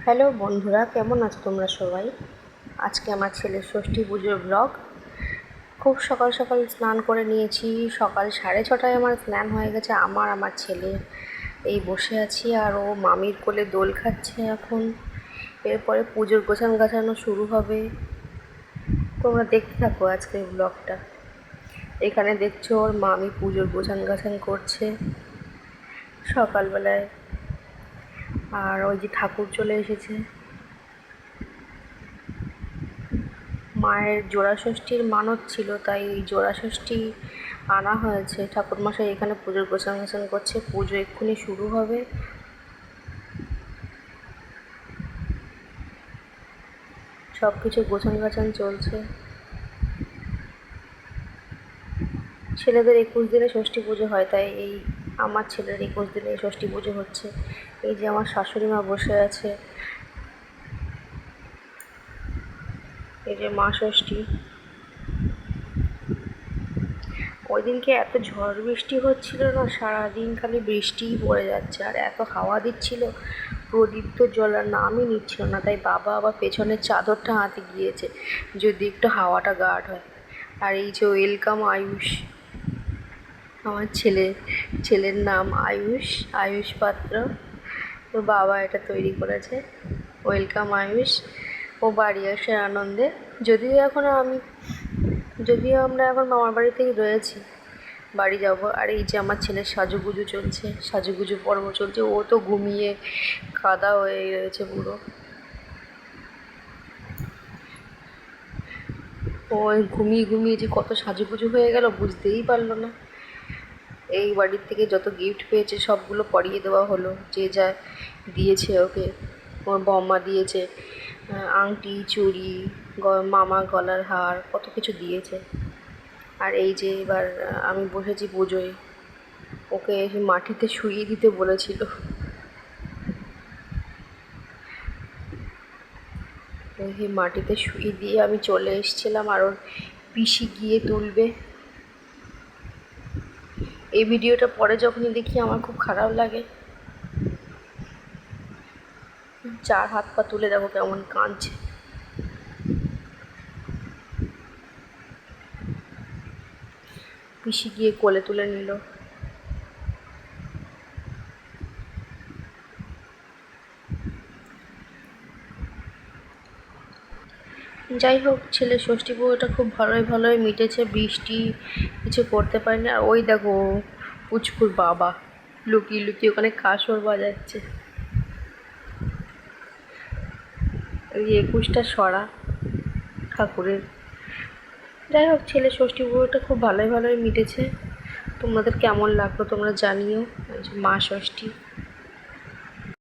Hello বন্ধুরা, কেমন আছো তোমরা সবাই? আজকে আমার ছেলের ষষ্ঠী পুজোর ব্লগ। খুব সকাল সকাল স্নান করে নিয়েছি। সকাল 6:30টায় আমার স্নান হয়ে গেছে। আমার ছেলে এই বসে আছি, আর ও মামির কোলে দোল খাচ্ছে এখন। এরপরে পুজোর গাছানো শুরু হবে। তোমরা দেখতে থাকো আজকের ব্লগটা। এখানে দেখছো ওর মামি পুজোর গাছান করছে সকালবেলায়। আর ওই যে ঠাকুর চলে এসেছে। মায়ের জোড়াষষ্ঠীর মানত ছিল, তাই এই জোড়াষষ্ঠী আনা হয়েছে। ঠাকুরমশাই এখানে পুজোর গোছান করছে। পুজো এক্ষুনি শুরু হবে। সব কিছু গোছান চলছে। ছেলেদের 21 দিনে ষষ্ঠী পুজো হয়, তাই এই আমার ছেলের 21 দিনে ষষ্ঠী পুজো হচ্ছে। এই যে আমার শাশুড়ি মা বসে আছে, এই যে মা ষষ্ঠী। ওই দিনকে এত ঝড় বৃষ্টি হচ্ছিল না, সারাদিন খালি বৃষ্টিই পড়ে যাচ্ছে, আর এত হাওয়া দিচ্ছিল, প্রদীপ তো জ্বলার নামই নিচ্ছিল না। তাই বাবা আবার পেছনের চাদরটা হাতে গিয়েছে যদি একটু হাওয়াটা গাঢ় হয়। আর এই যে ওয়েলকাম আয়ুষ, আমার ছেলের নাম আয়ুষ পাত্র। ওর বাবা এটা তৈরি করেছে, ওয়েলকাম আয়ুষ। ও বাড়ি আসে আনন্দে। যদিও আমরা এখন মামার বাড়িতেই রয়েছি, বাড়ি যাব। আর এই যে আমার ছেলের সাজুগুজু পর্ব চলছে। ও তো ঘুমিয়ে কাদা হয়ে রয়েছে পুরো। ও ঘুমিয়ে যে কত সাজুগুজু হয়ে গেল বুঝতেই পারলো না। এই বাড়ির থেকে যত গিফট পেয়েছে সবগুলো পরিয়ে দেওয়া হলো। যে যা দিয়েছে ওকে, ওর বম্মা দিয়েছে আংটি, চুড়ি, মামা গলার হার, কত কিছু দিয়েছে। আর এই যে এবার আমি বসেছি পুজোয়। ওকে মাটিতে শুইয়ে দিতে বলেছিল। ওকে মাটিতে শুইয়ে দিয়ে আমি চলে এসেছিলাম, আর ওর পিসি গিয়ে তুলবে। এই ভিডিওটা পরে যখনই দেখি আমার খুব খারাপ লাগে। 4 হাত পা তুলে দেখো কেমন কাঁদছে। পিসি গিয়ে কোলে তুলে নিল। যাই হোক, ছেলের ষষ্ঠী পুজোটা খুব ভালোই মিটেছে। বৃষ্টি কিছু করতে পারেনি। আর ওই দেখো পুচকুর বাবা লুকিয়ে ওখানে কাসর বাজাচ্ছে। ওই 21টা সরা ঠাকুরের। যাই হোক, ছেলের ষষ্ঠী পুজোটা খুব ভালোই মিটেছে। তোমাদের কেমন লাগলো তোমরা জানিও। মা ষষ্ঠী।